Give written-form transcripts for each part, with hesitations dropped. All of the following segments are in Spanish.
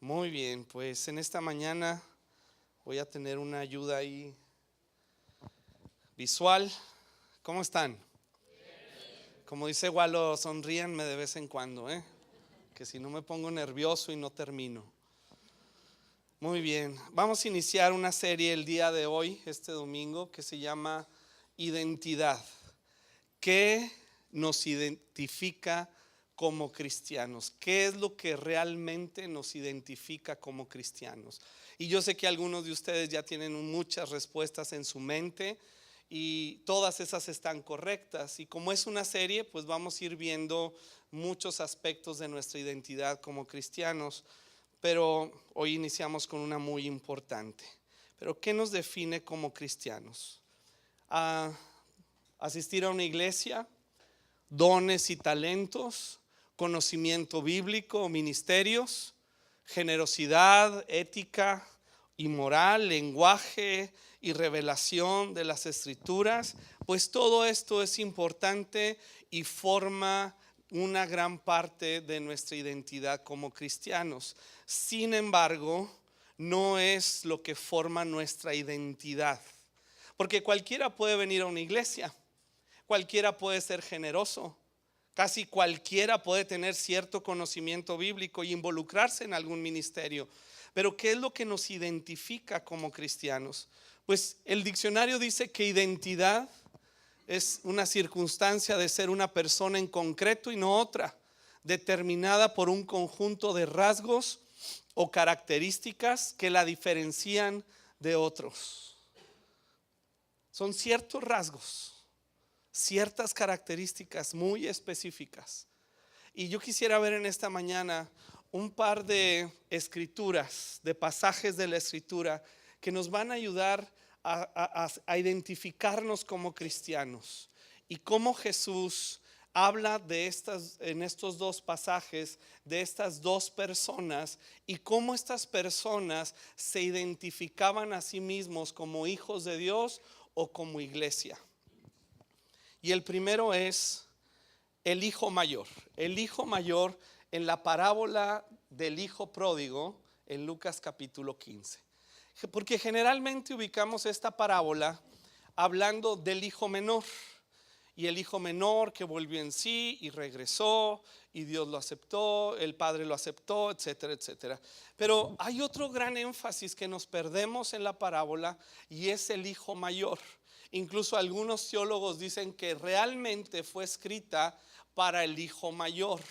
Muy bien, pues en esta mañana voy a tener una ayuda ahí visual. ¿Cómo están? Como dice Walo, sonríanme de vez en cuando, que si no me pongo nervioso y no termino. Muy bien, vamos a iniciar una serie el día de hoy, este domingo, que se llama Identidad. ¿Qué nos identifica como cristianos? ¿Qué es lo que realmente nos identifica como cristianos? Y yo sé que algunos de ustedes ya tienen muchas respuestas en su mente y todas esas están correctas. Y como es una serie, pues vamos a ir viendo muchos aspectos de nuestra identidad como cristianos. Pero hoy iniciamos con una muy importante. ¿Pero qué nos define como cristianos? Asistir a una iglesia, dones y talentos, conocimiento bíblico, ministerios, generosidad, ética y moral, lenguaje y revelación de las escrituras. Pues todo esto es importante y forma una gran parte de nuestra identidad como cristianos. Sin embargo, no es lo que forma nuestra identidad, porque cualquiera puede venir a una iglesia, cualquiera puede ser generoso, casi cualquiera puede tener cierto conocimiento bíblico y involucrarse en algún ministerio. Pero ¿qué es lo que nos identifica como cristianos? Pues el diccionario dice que identidad es una circunstancia de ser una persona en concreto y no otra, determinada por un conjunto de rasgos o características que la diferencian de otros. Son ciertos rasgos, ciertas características muy específicas. Y yo quisiera ver en esta mañana un par de escrituras, de pasajes de la escritura que nos van a ayudar a identificarnos como cristianos, y cómo Jesús habla de en estos dos pasajes, de estas dos personas, y cómo estas personas se identificaban a sí mismos como hijos de Dios o como iglesia. Y el primero es el hijo mayor. El hijo mayor en la parábola del hijo pródigo en Lucas capítulo 15. Porque generalmente ubicamos esta parábola hablando del hijo menor. Y el hijo menor que volvió en sí y regresó, y Dios lo aceptó, el padre lo aceptó, etcétera, etcétera. Pero hay otro gran énfasis que nos perdemos en la parábola, y es el hijo mayor. Incluso algunos teólogos dicen que realmente fue escrita para el hijo mayor.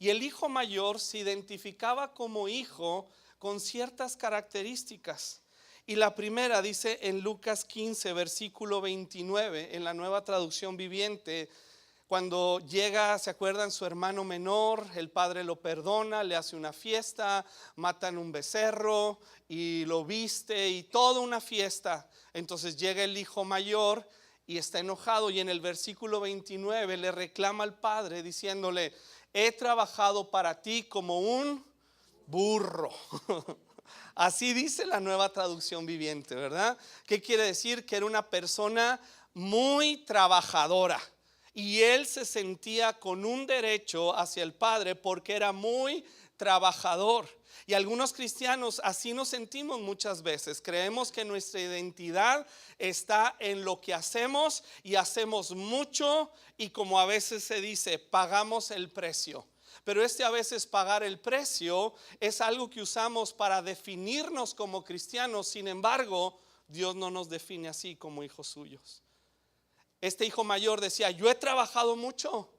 Y el hijo mayor se identificaba como hijo con ciertas características. Y la primera dice en Lucas 15, versículo 29, en la Nueva Traducción Viviente. Cuando llega, ¿se acuerdan? Su hermano menor, el padre lo perdona, le hace una fiesta, matan un becerro y lo viste y toda una fiesta. Entonces llega el hijo mayor y está enojado, y en el versículo 29 le reclama al padre diciéndole: he trabajado para ti como un burro. Así dice la Nueva Traducción Viviente, ¿verdad? ¿Qué quiere decir? Que era una persona muy trabajadora, y él se sentía con un derecho hacia el padre porque era muy trabajador. Y algunos cristianos así nos sentimos muchas veces. Creemos que nuestra identidad está en lo que hacemos, y hacemos mucho, y como a veces se dice, pagamos el precio. Pero a veces pagar el precio es algo que usamos para definirnos como cristianos. Sin embargo, Dios no nos define así como hijos suyos. Este hijo mayor decía: yo he trabajado mucho,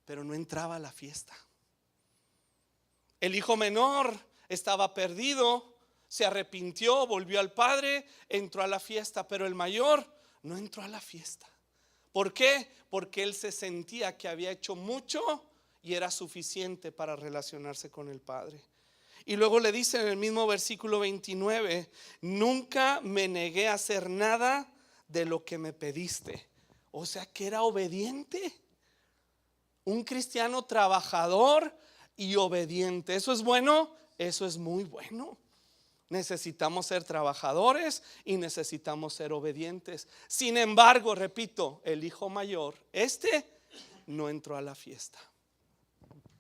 pero no entraba a la fiesta. El hijo menor estaba perdido, se arrepintió, volvió al padre, entró a la fiesta, pero el mayor no entró a la fiesta. ¿Por qué? Porque él se sentía que había hecho mucho y era suficiente para relacionarse con el padre. Y luego le dice en el mismo versículo 29: nunca me negué a hacer nada de lo que me pediste. O sea que era obediente. Un cristiano trabajador y obediente. ¿Eso es bueno? Eso es muy bueno. Necesitamos ser trabajadores y necesitamos ser obedientes. Sin embargo, repito, el hijo mayor, no entró a la fiesta.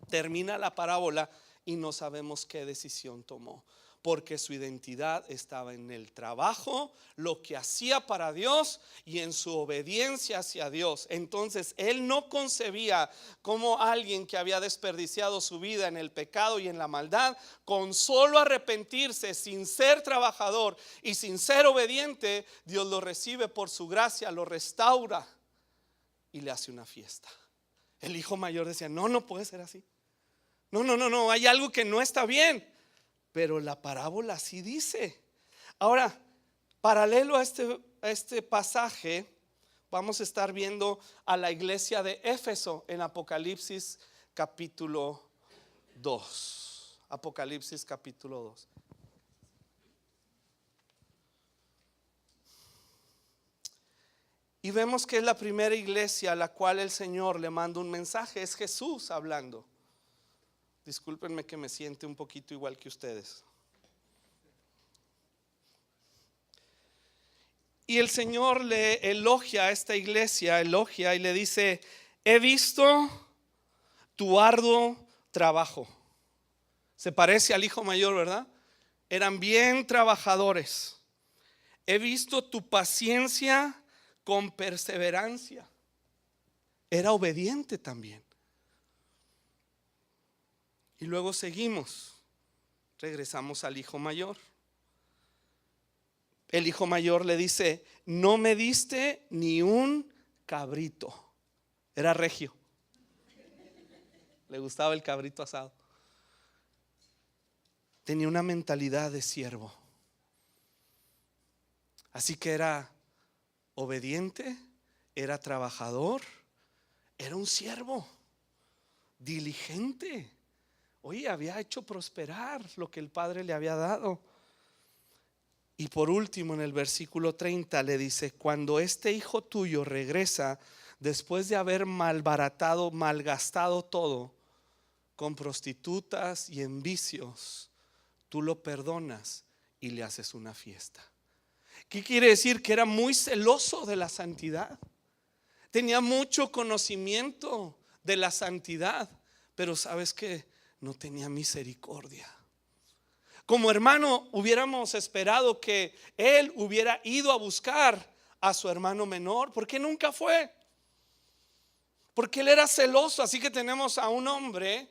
Termina la parábola y no sabemos qué decisión tomó, porque su identidad estaba en el trabajo, lo que hacía para Dios y en su obediencia hacia Dios. Entonces él no concebía como alguien que había desperdiciado su vida en el pecado y en la maldad, con solo arrepentirse, sin ser trabajador y sin ser obediente, Dios lo recibe por su gracia, lo restaura y le hace una fiesta. El hijo mayor decía: no, no puede ser así. No, hay algo que no está bien. Pero la parábola sí dice. Ahora, paralelo a este pasaje, vamos a estar viendo a la iglesia de Éfeso en Apocalipsis capítulo 2. Apocalipsis capítulo 2. Y vemos que es la primera iglesia a la cual el Señor le manda un mensaje. Es Jesús hablando. Discúlpenme que me siente un poquito igual que ustedes. Y el Señor le elogia a esta iglesia, elogia y le dice: he visto tu arduo trabajo. Se parece al hijo mayor, ¿verdad? Eran bien trabajadores. He visto tu paciencia con perseverancia. Era obediente también. Y luego seguimos, regresamos al hijo mayor. El hijo mayor le dice: no me diste ni un cabrito. Era regio, le gustaba el cabrito asado. Tenía una mentalidad de siervo. Así que era obediente, era trabajador, era un siervo diligente. Oye, había hecho prosperar lo que el Padre le había dado. Y por último, en el versículo 30 le dice: cuando este hijo tuyo regresa después de haber malbaratado, malgastado todo con prostitutas y en vicios, tú lo perdonas y le haces una fiesta. ¿Qué quiere decir? Que era muy celoso de la santidad. Tenía mucho conocimiento de la santidad, pero ¿sabes qué? No tenía misericordia. Como hermano, hubiéramos esperado que él hubiera ido a buscar a su hermano menor, porque nunca fue. Porque él era celoso. Así que tenemos a un hombre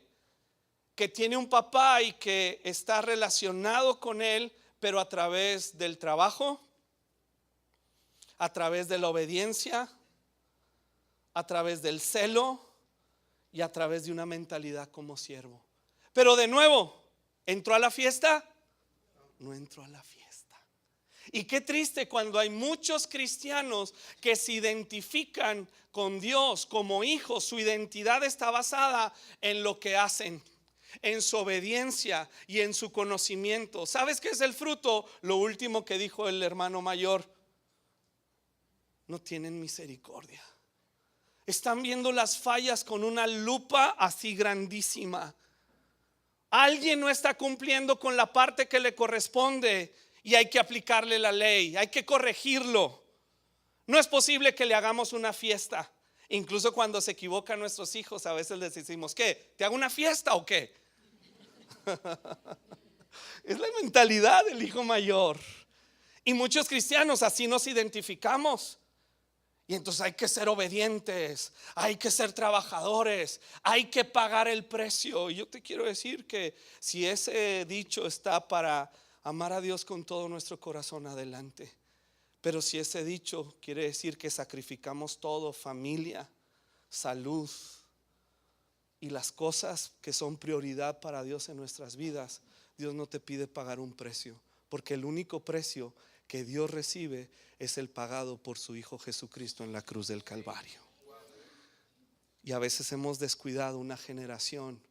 que tiene un papá y que está relacionado con él, pero a través del trabajo, a través de la obediencia, a través del celo y a través de una mentalidad como siervo. Pero de nuevo, ¿entró a la fiesta? No entró a la fiesta. Y qué triste cuando hay muchos cristianos que se identifican con Dios como hijos. Su identidad está basada en lo que hacen, en su obediencia y en su conocimiento. ¿Sabes qué es el fruto? Lo último que dijo el hermano mayor: no tienen misericordia. Están viendo las fallas con una lupa así grandísima. Alguien no está cumpliendo con la parte que le corresponde y hay que aplicarle la ley, hay que corregirlo. No es posible que le hagamos una fiesta. Incluso cuando se equivocan nuestros hijos, a veces les decimos: ¿qué? ¿Te hago una fiesta o qué? Es la mentalidad del hijo mayor. Y muchos cristianos así nos identificamos. Y entonces hay que ser obedientes, hay que ser trabajadores, hay que pagar el precio. Y yo te quiero decir que si ese dicho está para amar a Dios con todo nuestro corazón, adelante. Pero si ese dicho quiere decir que sacrificamos todo, familia, salud y las cosas que son prioridad para Dios en nuestras vidas, Dios no te pide pagar un precio, porque el único precio que Dios recibe es el pagado por su Hijo Jesucristo en la cruz del Calvario. Y a veces hemos descuidado una generación,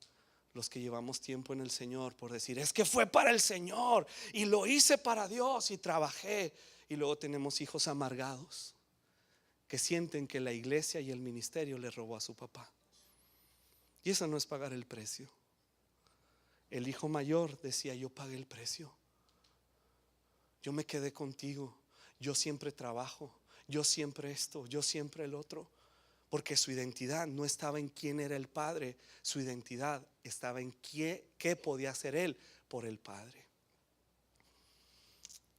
los que llevamos tiempo en el Señor, por decir: es que fue para el Señor y lo hice para Dios y trabajé. Y luego tenemos hijos amargados que sienten que la iglesia y el ministerio le robó a su papá. Y eso no es pagar el precio. El hijo mayor decía: yo pagué el precio. Yo me quedé contigo. Yo siempre trabajo. Yo siempre esto. Yo siempre el otro. porque su identidad no estaba en quién era el Padre, su identidad estaba en qué podía hacer Él por el Padre.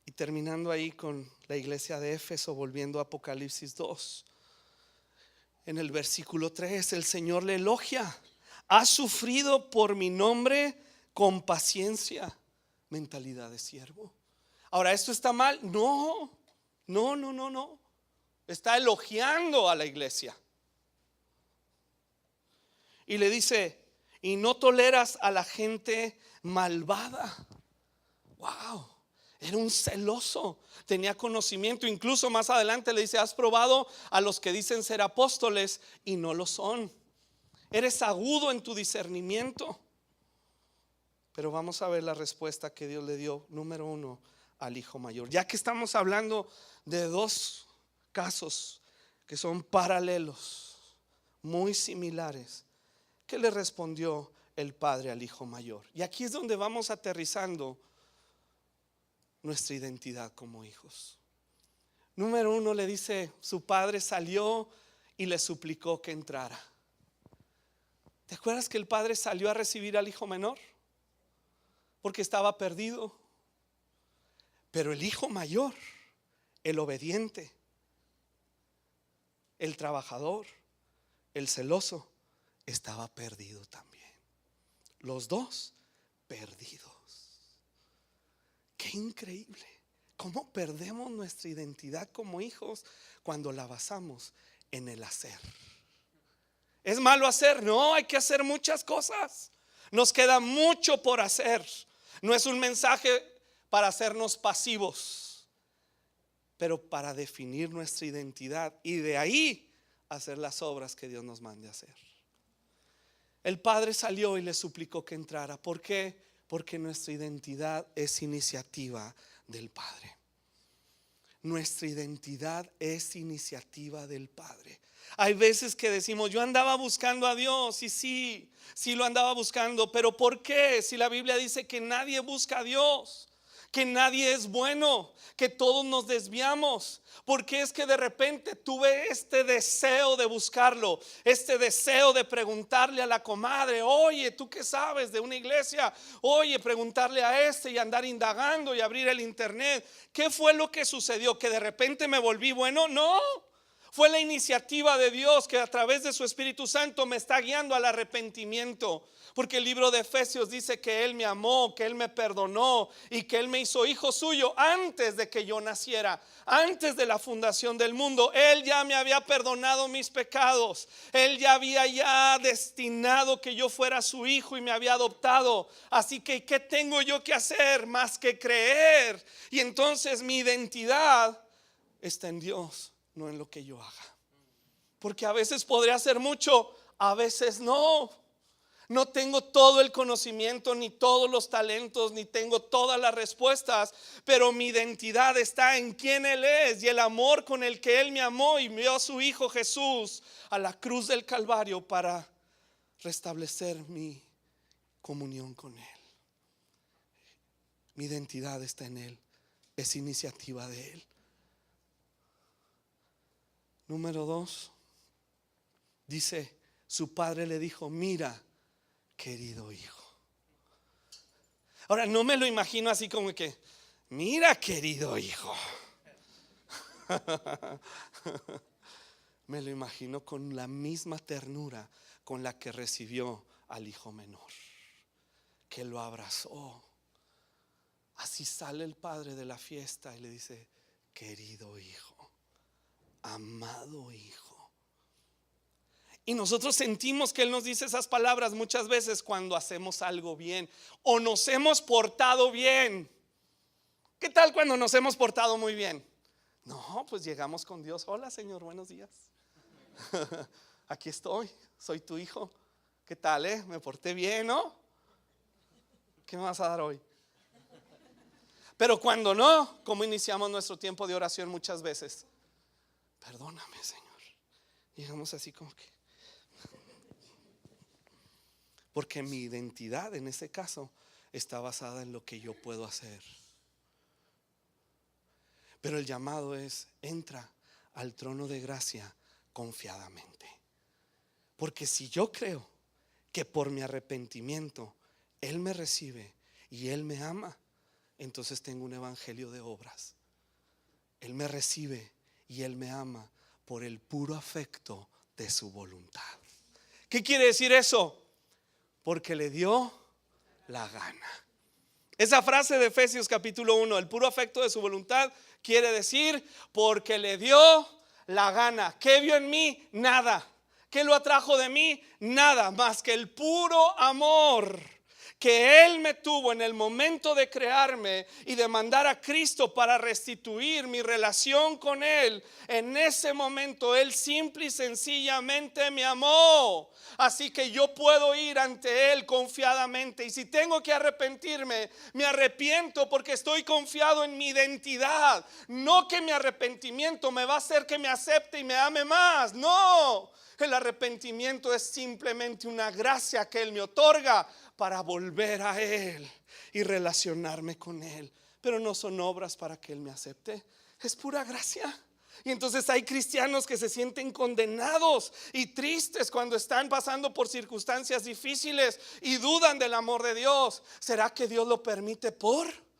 Y terminando ahí con la iglesia de Éfeso, volviendo a Apocalipsis 2, en el versículo 3, el Señor le elogia: ha sufrido por mi nombre con paciencia. Mentalidad de siervo. Ahora, ¿esto está mal? No. Está elogiando a la iglesia. Y le dice: y no toleras a la gente malvada. Wow. Era un celoso, tenía conocimiento. Incluso más adelante le dice: has probado a los que dicen ser apóstoles y no lo son. Eres agudo en tu discernimiento. Pero vamos a ver la respuesta que Dios le dio, número 1, al hijo mayor. Ya que estamos hablando de dos casos que son paralelos, muy similares, ¿qué le respondió el padre al hijo mayor? Y aquí es donde vamos aterrizando nuestra identidad como hijos. Número 1, le dice: su padre salió y le suplicó que entrara. ¿Te acuerdas que el padre salió a recibir al hijo menor? Porque estaba perdido. Pero el hijo mayor, el obediente, el trabajador, el celoso, estaba perdido también. Los dos perdidos. Qué increíble. ¿Cómo perdemos nuestra identidad como hijos cuando la basamos en el hacer? ¿Es malo hacer? No, hay que hacer muchas cosas. Nos queda mucho por hacer. No es un mensaje para hacernos pasivos, pero para definir nuestra identidad y de ahí hacer las obras que Dios nos mande a hacer. El padre salió y le suplicó que entrara. ¿Por qué? Porque nuestra identidad es iniciativa del Padre. Nuestra identidad es iniciativa del Padre. Hay veces que decimos: yo andaba buscando a Dios. Y sí lo andaba buscando. Pero ¿por qué? Si la Biblia dice que nadie busca a Dios, que nadie es bueno, que todos nos desviamos. Porque es que de repente tuve este deseo de buscarlo, este deseo de preguntarle a la comadre: oye, ¿tú qué sabes de una iglesia? Oye, preguntarle a y andar indagando y abrir el internet. ¿Qué fue lo que sucedió? ¿Que de repente me volví bueno? No. Fue la iniciativa de Dios que a través de su Espíritu Santo me está guiando al arrepentimiento. Porque el libro de Efesios dice que Él me amó, que Él me perdonó y que Él me hizo hijo suyo antes de que yo naciera, antes de la fundación del mundo. Él ya me había perdonado mis pecados. Él ya había destinado que yo fuera su hijo y me había adoptado. Así que ¿qué tengo yo que hacer más que creer? Y entonces mi identidad está en Dios, no en lo que yo haga. Porque a veces podré hacer mucho, a veces no. No tengo todo el conocimiento, ni todos los talentos, ni tengo todas las respuestas, pero mi identidad está en quién Él es y el amor con el que Él me amó y envió a su Hijo Jesús a la cruz del Calvario para restablecer mi comunión con Él. Mi identidad está en Él, es iniciativa de Él. Número 2, dice: su padre le dijo: mira, querido hijo. Ahora no me lo imagino así como que: mira, querido hijo. Me lo imagino con la misma ternura con la que recibió al hijo menor, que lo abrazó. Así sale el padre de la fiesta y le dice: querido hijo, amado hijo. Y nosotros sentimos que Él nos dice esas palabras muchas veces cuando hacemos algo bien o nos hemos portado bien. ¿Qué tal cuando nos hemos portado muy bien? No, pues llegamos con Dios: hola Señor, buenos días. Aquí estoy, soy tu hijo. ¿Qué tal, me porté bien, ¿no? ¿Qué me vas a dar hoy? Pero cuando no, ¿cómo iniciamos nuestro tiempo de oración muchas veces? Perdóname, Señor. Llegamos así como que... Porque mi identidad en ese caso está basada en lo que yo puedo hacer. Pero el llamado es: entra al trono de gracia confiadamente. Porque si yo creo que por mi arrepentimiento Él me recibe y Él me ama, entonces tengo un evangelio de obras. Él me recibe y Él me ama por el puro afecto de su voluntad. ¿Qué quiere decir eso? Porque le dio la gana. Esa frase de Efesios capítulo 1, el puro afecto de su voluntad, quiere decir porque le dio la gana. ¿Qué vio en mí? Nada. ¿Qué lo atrajo de mí? Nada más que el puro amor que Él me tuvo en el momento de crearme y de mandar a Cristo para restituir mi relación con Él. En ese momento Él simple y sencillamente me amó. Así que yo puedo ir ante Él confiadamente. Y si tengo que arrepentirme, me arrepiento porque estoy confiado en mi identidad. No que mi arrepentimiento me va a hacer que me acepte y me ame más. No. El arrepentimiento es simplemente una gracia que Él me otorga para volver a Él y relacionarme con Él. Pero no son obras para que Él me acepte, es pura gracia. Y entonces hay cristianos que se sienten condenados y tristes cuando están pasando por circunstancias difíciles y dudan del amor de Dios. ¿Será que Dios lo permite por?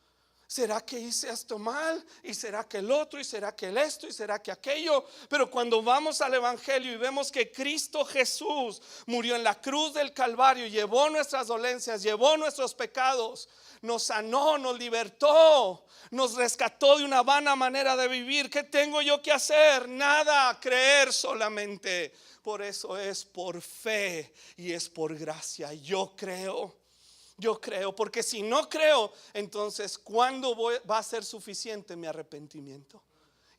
¿Será que hice esto mal? ¿Y será que el otro? ¿Y será que el esto? ¿Y será que aquello? Pero cuando vamos al evangelio y vemos que Cristo Jesús murió en la cruz del Calvario, llevó nuestras dolencias, llevó nuestros pecados, nos sanó, nos libertó, nos rescató de una vana manera de vivir. ¿Qué tengo yo que hacer? Nada, creer solamente. Por eso es por fe y es por gracia. Yo creo, porque si no creo, entonces ¿cuándo va a ser suficiente mi arrepentimiento?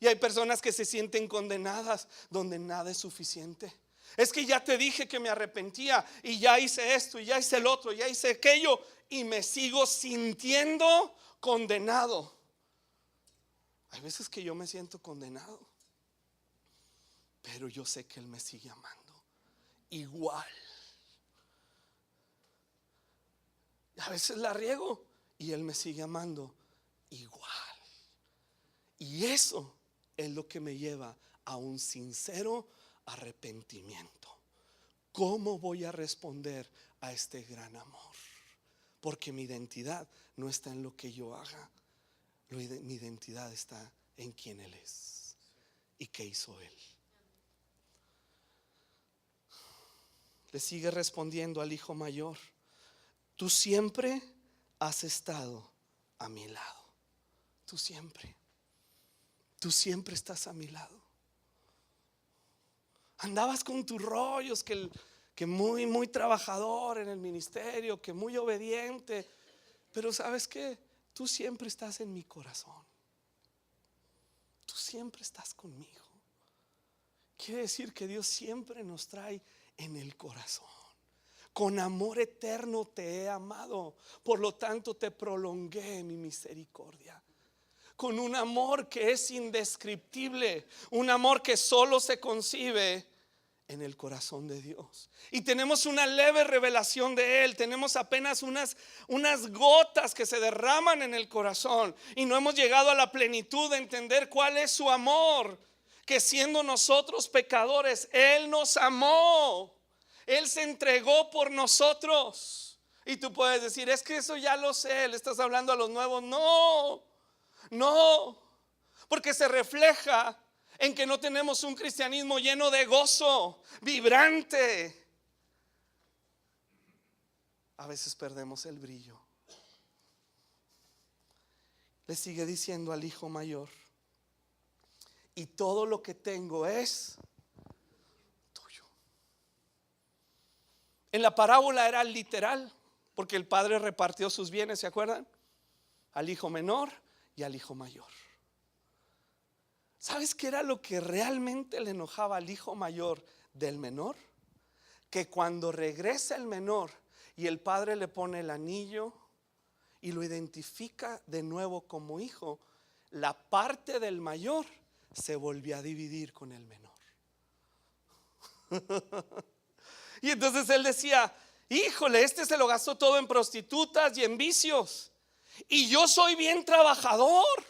Y hay personas que se sienten condenadas donde nada es suficiente. Es que ya te dije que me arrepentía y ya hice esto y ya hice el otro, ya hice aquello y me sigo sintiendo condenado. Hay veces que yo me siento condenado, pero yo sé que Él me sigue amando igual. A veces la riego y Él me sigue amando igual. Y eso es lo que me lleva a un sincero arrepentimiento. ¿Cómo voy a responder a este gran amor? Porque mi identidad no está en lo que yo haga. Mi identidad está en quién Él es y qué hizo Él. Le sigue respondiendo al hijo mayor: tú siempre has estado a mi lado. Tú siempre estás a mi lado. Andabas con tus rollos, que muy trabajador en el ministerio, que muy obediente. Pero ¿sabes qué? Tú siempre estás en mi corazón. Tú siempre estás conmigo. Quiere decir que Dios siempre nos trae en el corazón. Con amor eterno te he amado, por lo tanto te prolongué mi misericordia. Con un amor que es indescriptible, un amor que solo se concibe en el corazón de Dios. Y tenemos una leve revelación de Él. Tenemos apenas unas gotas que se derraman en el corazón. Y no hemos llegado a la plenitud de entender cuál es su amor. Que siendo nosotros pecadores, Él nos amó. Él se entregó por nosotros. Y tú puedes decir: es que eso ya lo sé, le estás hablando a los nuevos. No, porque se refleja en que no tenemos un cristianismo lleno de gozo, vibrante. A veces perdemos el brillo. Le sigue diciendo al hijo mayor: y todo lo que tengo es tuyo. En la parábola era literal, porque el padre repartió sus bienes, ¿se acuerdan? Al hijo menor y al hijo mayor. ¿Sabes qué era lo que realmente le enojaba al hijo mayor del menor? Que cuando regresa el menor y el padre le pone el anillo y lo identifica de nuevo como hijo, la parte del mayor se volvió a dividir con el menor. Y entonces él decía: híjole, este se lo gastó todo en prostitutas y en vicios, y yo soy bien trabajador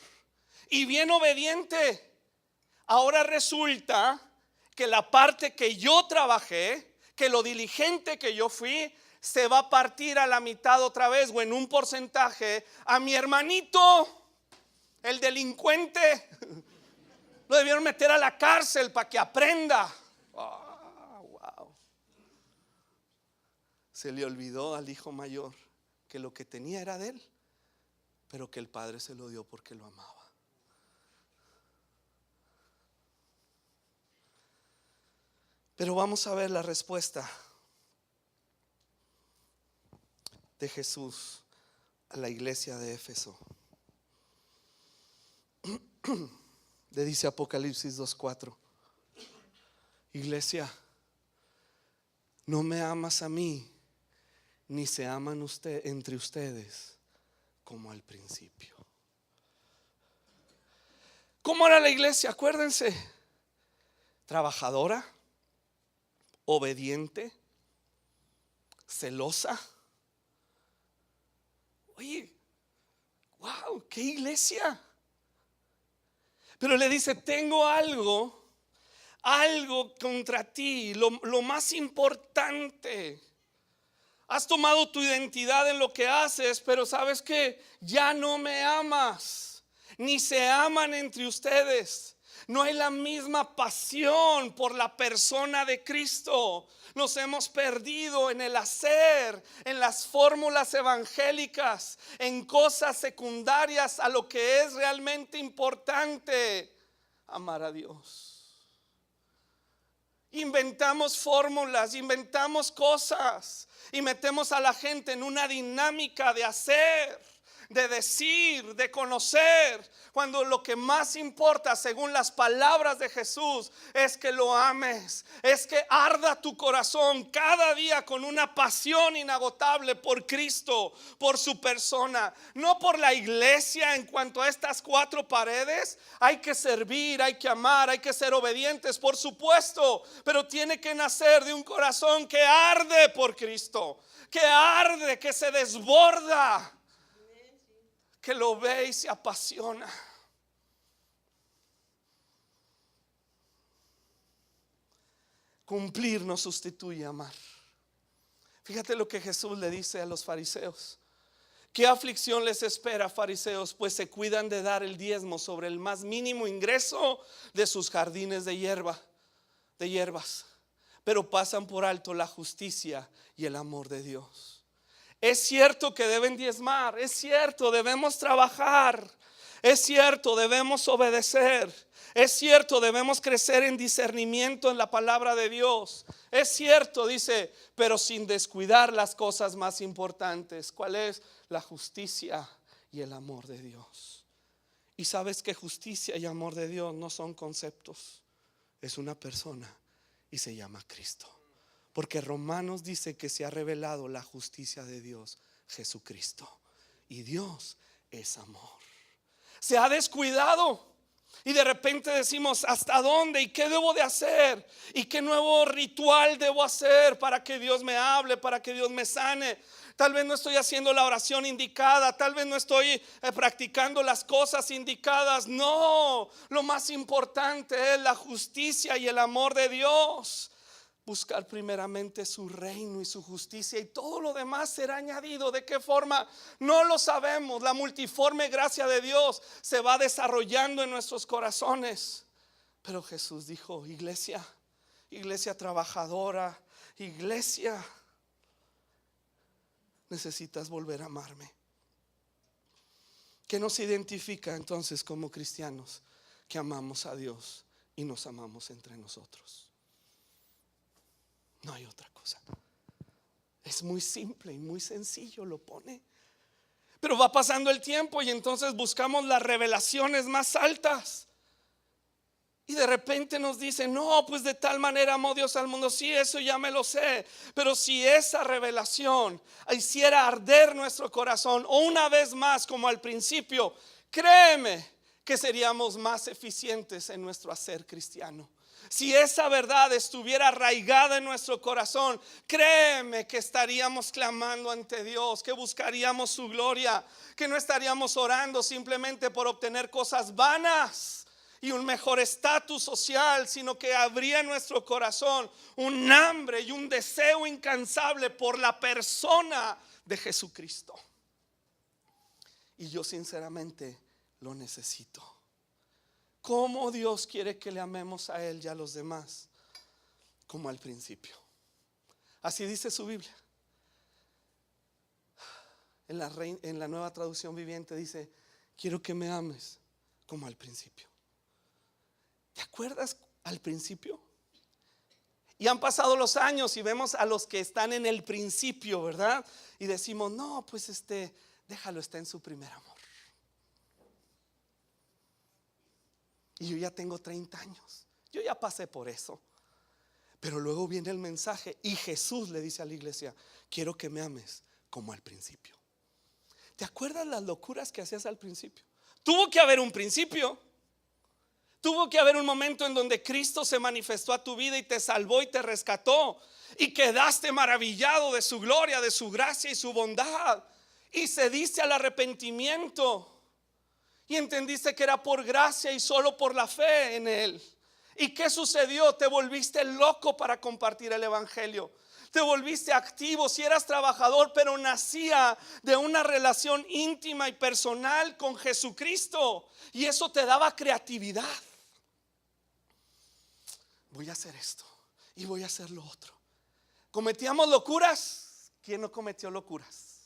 y bien obediente. Ahora resulta que la parte que yo trabajé, que lo diligente que yo fui se va a partir a la mitad otra vez, o en un porcentaje, a mi hermanito, el delincuente. Lo debieron meter a la cárcel para que aprenda. Wow. Se le olvidó al hijo mayor que lo que tenía era de él, pero que el padre se lo dio porque lo amaba. Pero vamos a ver la respuesta de Jesús a la iglesia de Éfeso. Le dice Apocalipsis 2:4: iglesia, no me amas a mí, ni se aman entre ustedes como al principio. ¿Cómo era la iglesia? Acuérdense: trabajadora, obediente, celosa. Oye, wow, qué iglesia. Pero le dice: tengo algo contra ti, lo más importante. Has tomado tu identidad en lo que haces, pero sabes que ya no me amas, ni se aman entre ustedes. No hay la misma pasión por la persona de Cristo. Nos hemos perdido en el hacer, en las fórmulas evangélicas, en cosas secundarias a lo que es realmente importante: amar a Dios. Inventamos fórmulas, inventamos cosas y metemos a la gente en una dinámica de hacer, de decir, de conocer, cuando lo que más importa, según las palabras de Jesús, es que lo ames, es que arda tu corazón cada día con una pasión inagotable por Cristo, por su persona, no por la iglesia. En cuanto a estas cuatro paredes, hay que servir, hay que amar, hay que ser obedientes, por supuesto, pero tiene que nacer de un corazón que arde por Cristo, que arde, que se desborda, que lo ve y se apasiona. Cumplir no sustituye amar. Fíjate lo que Jesús le dice a los fariseos: ¿qué aflicción les espera, fariseos? Pues se cuidan de dar el diezmo sobre el más mínimo ingreso de sus jardines de hierbas, pero pasan por alto la justicia y el amor de Dios. Es cierto que deben diezmar, es cierto, debemos trabajar, es cierto, debemos obedecer, es cierto, debemos crecer en discernimiento en la palabra de Dios. Es cierto, dice, pero sin descuidar las cosas más importantes. ¿Cuál es? La justicia y el amor de Dios. Y sabes que justicia y amor de Dios no son conceptos, es una persona y se llama Cristo. Porque Romanos dice que se ha revelado la justicia de Dios, Jesucristo. Y Dios es amor. Se ha descuidado y de repente decimos: ¿hasta dónde? ¿Y qué debo de hacer? ¿Y qué nuevo ritual debo hacer para que Dios me hable, para que Dios me sane? Tal vez no estoy haciendo la oración indicada, tal vez no estoy practicando las cosas indicadas. No, lo más importante es la justicia y el amor de Dios. Buscar primeramente su reino y su justicia, y todo lo demás será añadido. ¿De qué forma? No lo sabemos. La multiforme gracia de Dios se va desarrollando en nuestros corazones. Pero Jesús dijo: iglesia trabajadora, iglesia, necesitas volver a amarme. ¿Qué nos identifica entonces como cristianos? Que amamos a Dios y nos amamos entre nosotros. No hay otra cosa. Es muy simple y muy sencillo, lo pone. Pero va pasando el tiempo y entonces buscamos las revelaciones más altas. Y de repente nos dicen: no, pues de tal manera amó Dios al mundo. Sí, eso ya me lo sé. Pero si esa revelación hiciera arder nuestro corazón, o una vez más como al principio, créeme que seríamos más eficientes en nuestro hacer cristiano. Si esa verdad estuviera arraigada en nuestro corazón, créeme que estaríamos clamando ante Dios, que buscaríamos su gloria, que no estaríamos orando simplemente por obtener cosas vanas y un mejor estatus social, sino que habría en nuestro corazón un hambre y un deseo incansable por la persona de Jesucristo. Y yo sinceramente lo necesito. ¿Cómo Dios quiere que le amemos a Él y a los demás? Como al principio. Así dice su Biblia. En la Nueva Traducción Viviente dice: quiero que me ames como al principio. ¿Te acuerdas al principio? Y han pasado los años y vemos a los que están en el principio, ¿verdad? Y decimos: no, pues déjalo, está en su primer amor. Y yo ya tengo 30 años, yo ya pasé por eso. Pero luego viene el mensaje y Jesús le dice a la iglesia: quiero que me ames como al principio. ¿Te acuerdas las locuras que hacías al principio? Tuvo que haber un principio. Tuvo que haber un momento en donde Cristo se manifestó a tu vida y te salvó y te rescató, y quedaste maravillado de su gloria, de su gracia y su bondad, y cediste al arrepentimiento y entendiste que era por gracia y solo por la fe en Él. ¿Y qué sucedió? Te volviste loco para compartir el evangelio. Te volviste activo, si eras trabajador, pero nacía de una relación íntima y personal con Jesucristo, y eso te daba creatividad. Voy a hacer esto y voy a hacer lo otro. ¿Cometíamos locuras? ¿Quién no cometió locuras?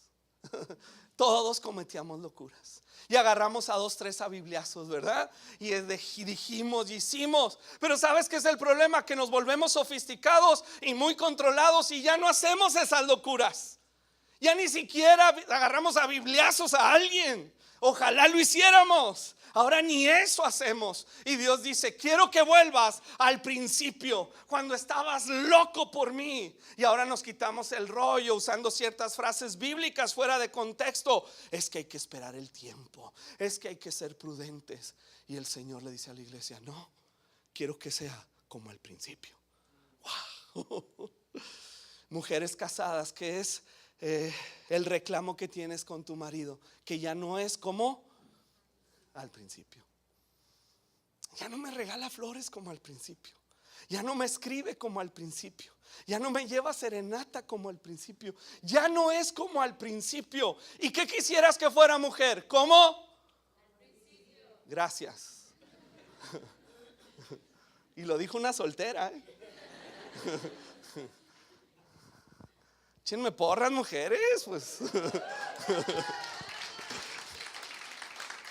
Todos cometíamos locuras. Y agarramos a 2, 3 a bibliazos, ¿verdad? Y dijimos y hicimos. Pero ¿sabes qué es el problema? Que nos volvemos sofisticados y muy controlados y ya no hacemos esas locuras. Ya ni siquiera agarramos a bibliazos a alguien. Ojalá lo hiciéramos. Ahora ni eso hacemos. Y Dios dice: quiero que vuelvas al principio, cuando estabas loco por mí. Y ahora nos quitamos el rollo usando ciertas frases bíblicas fuera de contexto. Es que hay que esperar el tiempo, es que hay que ser prudentes. Y el Señor le dice a la iglesia: no, quiero que sea como al principio. Wow. Mujeres casadas, ¿qué es el reclamo que tienes con tu marido? Que ya no es como al principio. Ya no me regala flores como al principio. Ya no me escribe como al principio. Ya no me lleva serenata como al principio. Ya no es como al principio. ¿Y qué quisieras que fuera, mujer? ¿Cómo? Gracias. Y lo dijo una soltera, Échenme porras, mujeres, pues.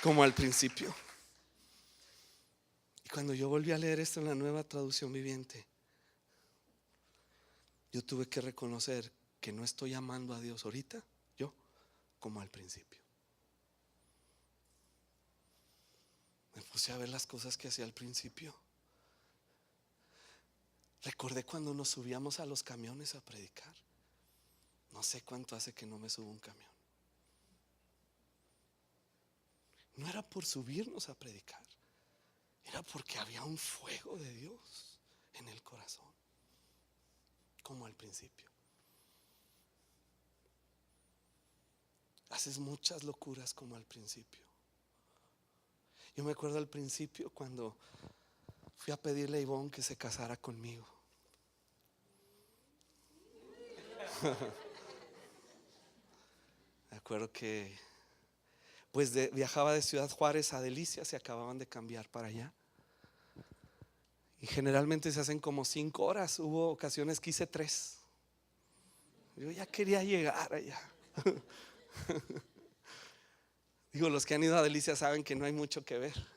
Como al principio. Y cuando yo volví a leer esto en la Nueva Traducción Viviente, yo tuve que reconocer que no estoy amando a Dios ahorita, yo, como al principio. Me puse a ver las cosas que hacía al principio. Recordé cuando nos subíamos a los camiones a predicar. No sé cuánto hace que no me subo a un camión. No era por subirnos a predicar, era porque había un fuego de Dios en el corazón, como al principio. Haces muchas locuras como al principio. Yo me acuerdo al principio cuando fui a pedirle a Ivonne que se casara conmigo. Me acuerdo que pues viajaba de Ciudad Juárez a Delicias, se acababan de cambiar para allá. Y generalmente se hacen como 5 horas. Hubo ocasiones que hice 3. Yo ya quería llegar allá. Digo, los que han ido a Delicias saben que no hay mucho que ver,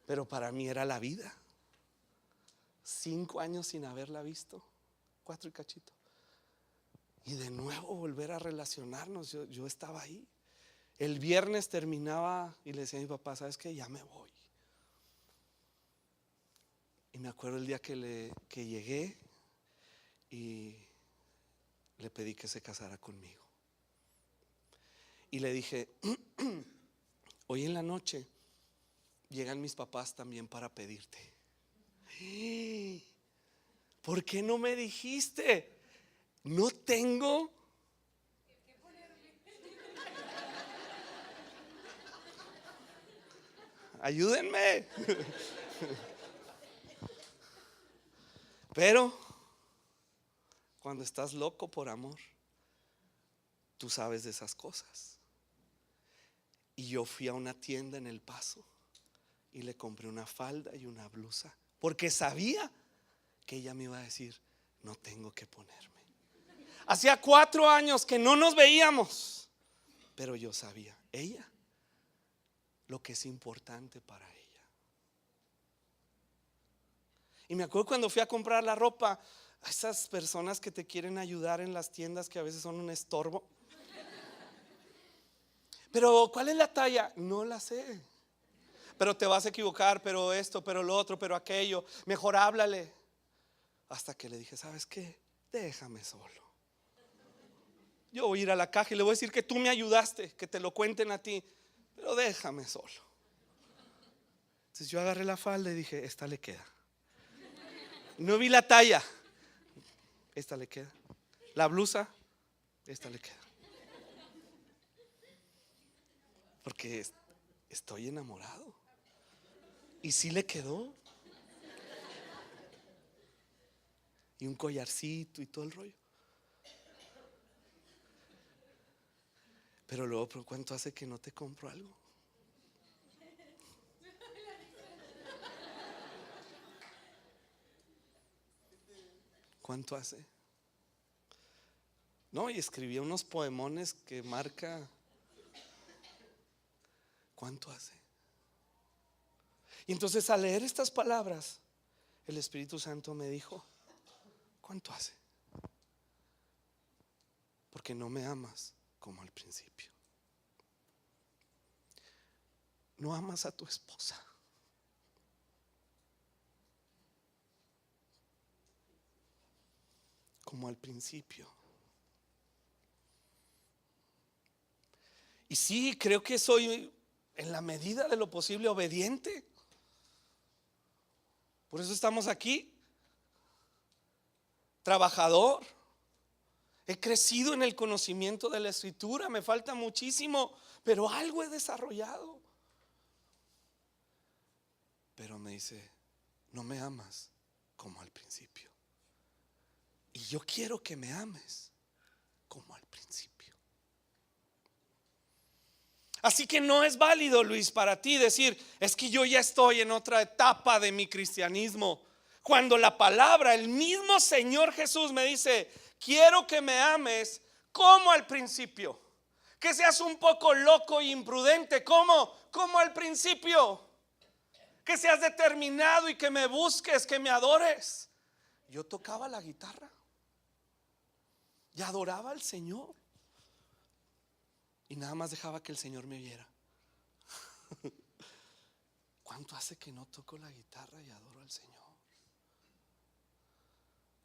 pero para mí era la vida. 5 años sin haberla visto, 4 y cachito. Y de nuevo volver a relacionarnos. Yo estaba ahí. El viernes terminaba y le decía a mi papá: ¿sabes qué? Ya me voy. Y me acuerdo el día que llegué y le pedí que se casara conmigo. Y le dije: hoy en la noche llegan mis papás también para pedirte. ¿Por qué no me dijiste? No tengo. ayúdenme. Pero cuando estás loco por amor, tú sabes de esas cosas. Y yo fui a una tienda en El Paso y le compré una falda y una blusa, porque sabía que ella me iba a decir: no tengo que ponerme. Hacía 4 años que no nos veíamos, pero yo sabía, ella, lo que es importante para ella. Y me acuerdo cuando fui a comprar la ropa, a esas personas que te quieren ayudar en las tiendas, que a veces son un estorbo. Pero ¿cuál es la talla? No la sé. Pero te vas a equivocar, pero esto, pero lo otro, pero aquello. Mejor háblale. Hasta que le dije: ¿sabes qué? Déjame solo. Yo voy a ir a la caja y le voy a decir que tú me ayudaste, que te lo cuenten a ti, pero déjame solo. Entonces yo agarré la falda y dije: esta le queda. No vi la talla, esta le queda. La blusa, esta le queda. Porque estoy enamorado. Y sí le quedó. Y un collarcito y todo el rollo. Pero luego, ¿pero cuánto hace que no te compro algo? ¿Cuánto hace? No, y escribía unos poemones que marca. ¿Cuánto hace? Y entonces, al leer estas palabras, el Espíritu Santo me dijo: ¿cuánto hace? Porque no me amas como al principio. No amas a tu esposa. Como al principio. Y sí, creo que soy, en la medida de lo posible, obediente. Por eso estamos aquí. Trabajador. He crecido en el conocimiento de la Escritura. Me falta muchísimo, pero algo he desarrollado. Pero me dice: no me amas como al principio. Y yo quiero que me ames como al principio. Así que no es válido, Luis, para ti decir: es que yo ya estoy en otra etapa de mi cristianismo, cuando la palabra, el mismo Señor Jesús me dice: quiero que me ames como al principio. Que seas un poco loco e imprudente como al principio. Que seas determinado y que me busques, que me adores. Yo tocaba la guitarra y adoraba al Señor, y nada más dejaba que el Señor me oyera. ¿Cuánto hace que no toco la guitarra y adoro al Señor?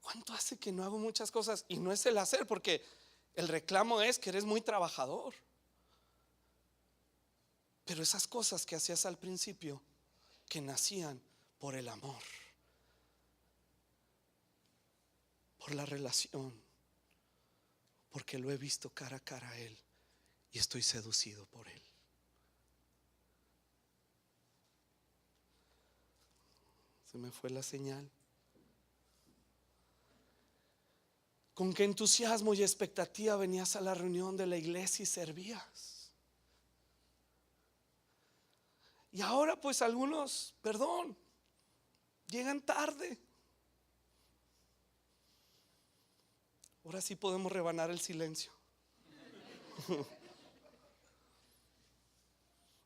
¿Cuánto hace que no hago muchas cosas? Y no es el hacer, porque el reclamo es que eres muy trabajador. Pero esas cosas que hacías al principio, que nacían por el amor, por la relación, porque lo he visto cara a cara a Él y estoy seducido por Él. Se me fue la señal. ¿Con qué entusiasmo y expectativa venías a la reunión de la iglesia y servías? Y ahora pues algunos, perdón, llegan tarde. Ahora sí podemos rebanar el silencio.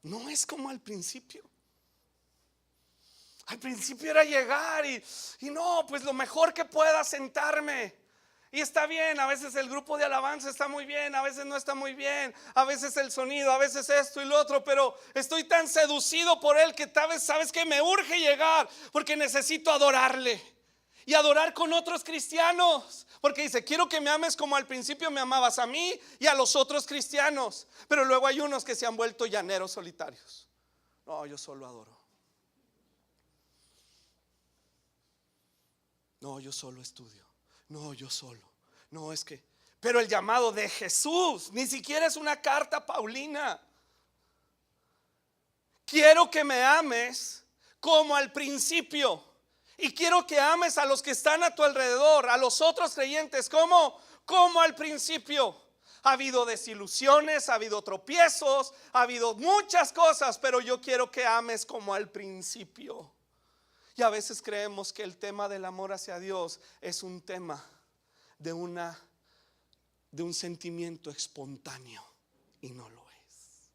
No es como al principio. Al principio era llegar y no, pues lo mejor que pueda, sentarme. Y está bien, a veces el grupo de alabanza está muy bien, a veces no está muy bien, a veces el sonido, a veces esto y lo otro, pero estoy tan seducido por Él que tal vez, sabes que me urge llegar, porque necesito adorarle y adorar con otros cristianos. Porque dice: quiero que me ames como al principio me amabas a mí y a los otros cristianos. Pero luego hay unos que se han vuelto llaneros solitarios. No, yo solo adoro. No, yo solo estudio. No, yo solo. No, es que, pero el llamado de Jesús ni siquiera es una carta paulina. quiero que me ames como al principio. Y quiero que ames a los que están a tu alrededor, a los otros creyentes, como al principio. Ha habido desilusiones, ha habido tropiezos, ha habido muchas cosas, pero yo quiero que ames como al principio. Y a veces creemos que el tema del amor hacia Dios es un tema de un sentimiento espontáneo, y no lo es.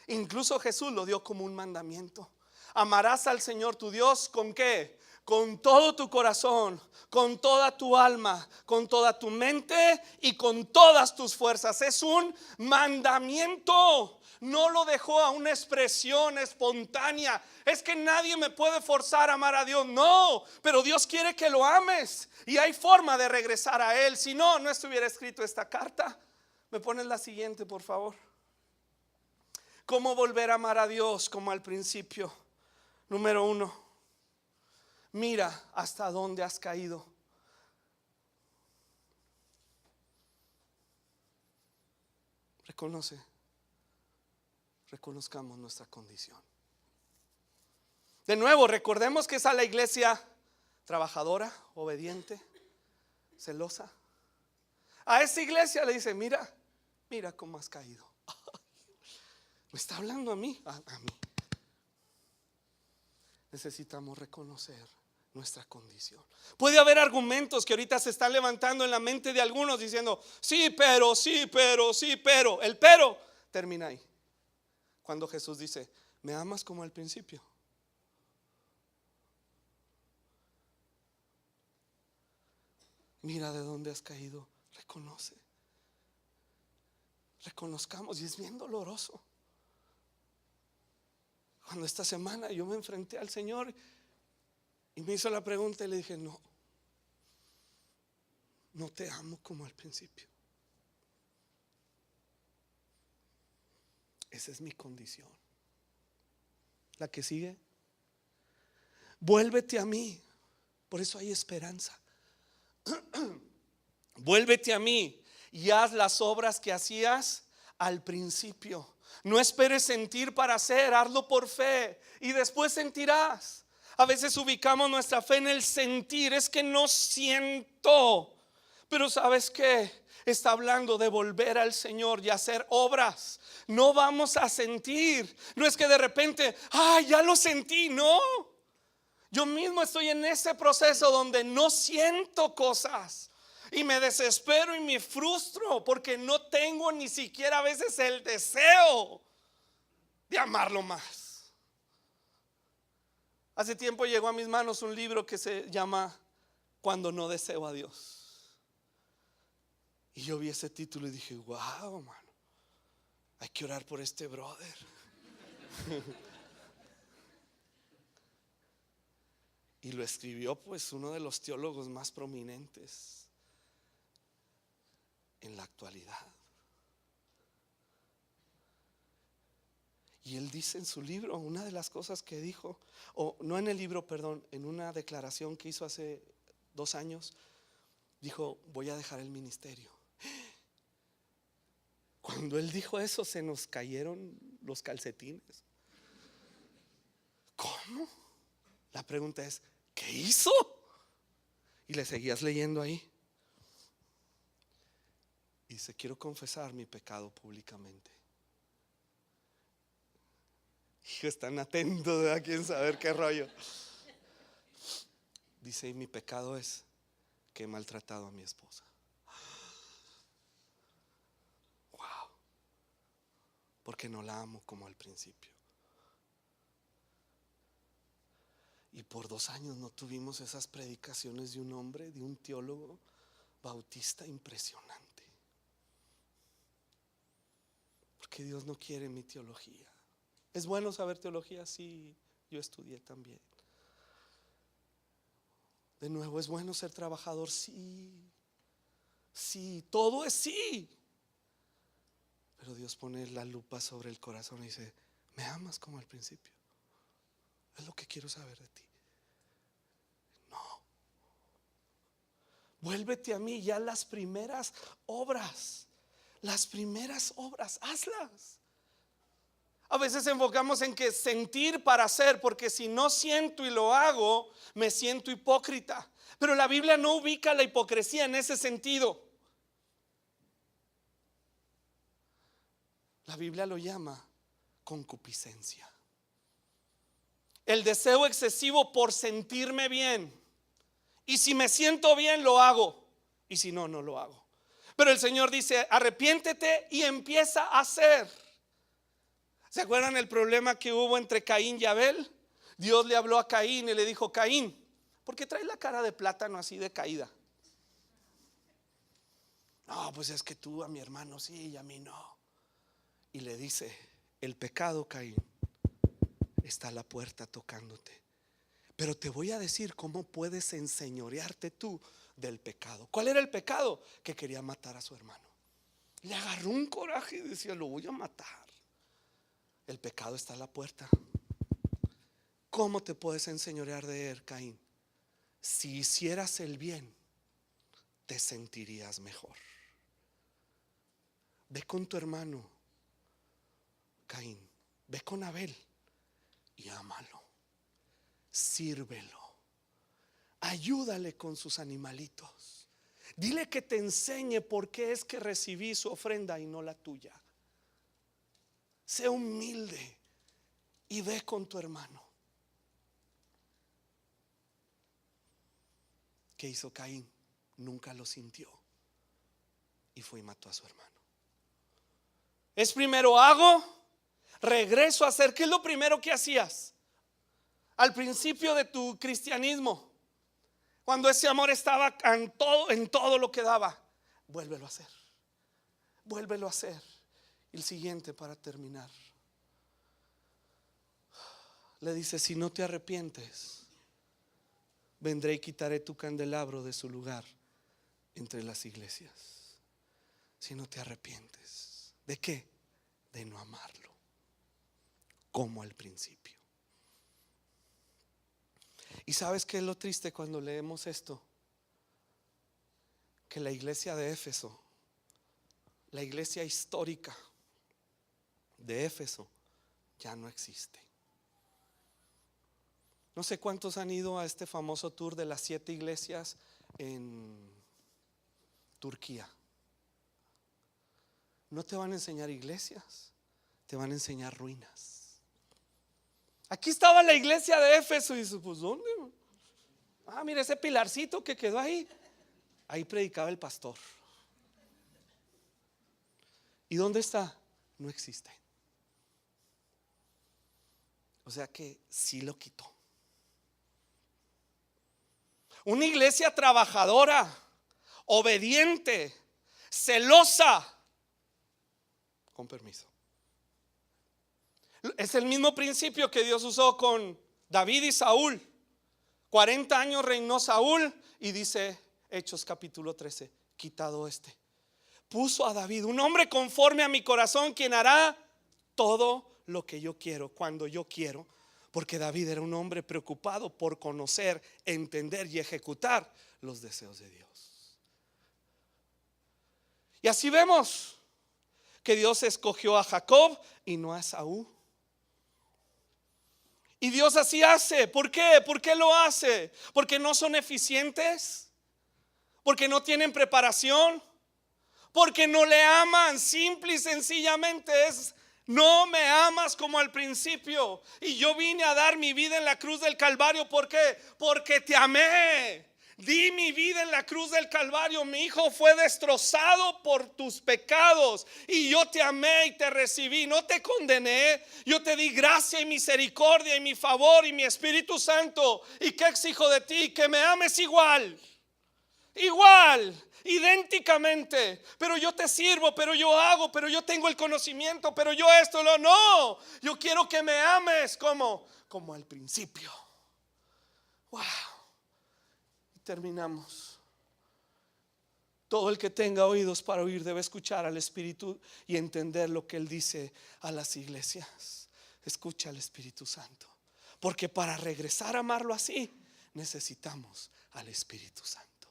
Incluso Jesús lo dio como un mandamiento. Amarás al Señor tu Dios ¿con qué? Con todo tu corazón, con toda tu alma, con toda tu mente y con todas tus fuerzas. Es un mandamiento. No lo dejó a una expresión espontánea. Es que nadie me puede forzar a amar a Dios. No, pero Dios quiere que lo ames. Y hay forma de regresar a Él. Si no, no estuviera escrito esta carta. ¿Me pones la siguiente, por favor? ¿Cómo volver a amar a Dios como al principio? Número 1. Mira hasta dónde has caído. Reconozcamos nuestra condición. De nuevo, recordemos que es a la iglesia trabajadora, obediente, celosa. A esa iglesia le dice: mira cómo has caído. Me está hablando a mí. A mí. Necesitamos reconocer nuestra condición. Puede haber argumentos que ahorita se están levantando en la mente de algunos diciendo: sí, pero. El pero termina ahí. Cuando Jesús dice: ¿me amas como al principio? Mira de dónde has caído. Reconozcamos. Y es bien doloroso. Cuando esta semana yo me enfrenté al Señor y me hizo la pregunta, y le dije: no te amo como al principio. Esa es mi condición. La que sigue: vuélvete a mí. Por eso hay esperanza. Vuélvete a mí y haz las obras que hacías al principio. No esperes sentir para hacer, hazlo por fe y después sentirás. A veces ubicamos nuestra fe en el sentir. Es que no siento. Pero ¿sabes qué? Está hablando de volver al Señor y hacer obras. No vamos a sentir. No es que de repente, ya lo sentí. No. Yo mismo estoy en ese proceso donde no siento cosas. Y me desespero y me frustro porque no tengo ni siquiera a veces el deseo de amarlo más. Hace tiempo llegó a mis manos un libro que se llama Cuando no deseo a Dios. Y yo vi ese título y dije: wow, mano, hay que orar por este brother. Y lo escribió pues uno de los teólogos más prominentes en la actualidad. Y él dice en su libro, una de las cosas que dijo, o no en el libro, perdón, en una declaración que hizo hace 2 años, dijo: voy a dejar el ministerio. Cuando él dijo eso, se nos cayeron los calcetines. ¿Cómo? La pregunta es: ¿qué hizo? Y le seguías leyendo ahí. Y dice: quiero confesar mi pecado públicamente. Y están atentos a quién saber qué rollo. Dice: y mi pecado es que he maltratado a mi esposa. Wow. Porque no la amo como al principio. Y por 2 años no tuvimos esas predicaciones de un hombre, de un teólogo bautista impresionante. Porque Dios no quiere mi teología. ¿Es bueno saber teología? Sí, yo estudié también. De nuevo, ¿es bueno ser trabajador? Sí, todo es sí. Pero Dios pone la lupa sobre el corazón y dice: ¿me amas como al principio? Es lo que quiero saber de ti. No. Vuélvete a mí. Ya las primeras obras, hazlas. A veces enfocamos en que sentir para hacer, porque si no siento y lo hago, me siento hipócrita. Pero la Biblia no ubica la hipocresía en ese sentido. La Biblia lo llama concupiscencia. El deseo excesivo por sentirme bien. Y si me siento bien, lo hago. Y si no, no lo hago. Pero el Señor dice: arrepiéntete y empieza a hacer. ¿Se acuerdan el problema que hubo entre Caín y Abel? Dios le habló a Caín y le dijo: Caín, ¿por qué traes la cara de plátano así de caída? No, pues es que tú a mi hermano sí y a mí no. Y le dice: el pecado, Caín, está a la puerta tocándote. Pero te voy a decir cómo puedes enseñorearte tú del pecado. ¿Cuál era el pecado? Que quería matar a su hermano. Le agarró un coraje y decía: lo voy a matar. El pecado está a la puerta. ¿Cómo te puedes enseñorear de él, Caín? Si hicieras el bien, te sentirías mejor. Ve con tu hermano, Caín. Ve con Abel y ámalo. Sírvelo. Ayúdale con sus animalitos. Dile que te enseñe por qué es que recibí su ofrenda y no la tuya. Sé humilde y ve con tu hermano. ¿Qué hizo Caín? Nunca lo sintió y fue y mató a su hermano. Es primero hago, regreso a hacer. ¿Qué es lo primero que hacías al principio de tu cristianismo? Cuando ese amor estaba en todo lo que daba. Vuélvelo a hacer. Vuélvelo a hacer. El siguiente para terminar. Le dice: si no te arrepientes, vendré y quitaré tu candelabro de su lugar entre las iglesias. Si no te arrepientes. ¿De qué? De no amarlo como al principio. ¿Y sabes qué es lo triste cuando leemos esto? Que la iglesia de Éfeso, la iglesia histórica de Éfeso, ya no existe. No sé cuántos han ido a este famoso tour de las 7 iglesias en Turquía. No te van a enseñar iglesias, te van a enseñar ruinas. Aquí estaba la iglesia de Éfeso y dice: pues ¿dónde? Mira ese pilarcito que quedó ahí. Ahí predicaba el pastor. ¿Y dónde está? No existe. O sea que sí lo quitó. Una iglesia trabajadora, obediente, celosa. Con permiso. Es el mismo principio que Dios usó con David y Saúl. 40 años reinó Saúl y dice Hechos capítulo 13: quitado puso a David, un hombre conforme a mi corazón, quien hará todo lo que yo quiero, cuando yo quiero. Porque David era un hombre preocupado por conocer, entender y ejecutar los deseos de Dios. Y así vemos que Dios escogió a Jacob y no a Esaú. Y Dios así hace. ¿Por qué? ¿Por qué lo hace? Porque no son eficientes, porque no tienen preparación, porque no le aman. Simple y sencillamente es: no me amas como al principio. Y yo vine a dar mi vida en la cruz del Calvario. ¿Por qué? Porque te amé. Di mi vida en la cruz del Calvario. Mi hijo fue destrozado por tus pecados y yo te amé y te recibí. No te condené. Yo te di gracia y misericordia y mi favor y mi Espíritu Santo. ¿Y qué exijo de ti? Que me ames igual, idénticamente. Pero yo te sirvo, pero yo hago, pero yo tengo el conocimiento, pero yo esto no. Yo quiero que me ames como al principio. Wow. Y terminamos. Todo el que tenga oídos para oír debe escuchar al Espíritu y entender lo que Él dice a las iglesias. Escucha al Espíritu Santo, porque para regresar a amarlo así necesitamos al Espíritu Santo.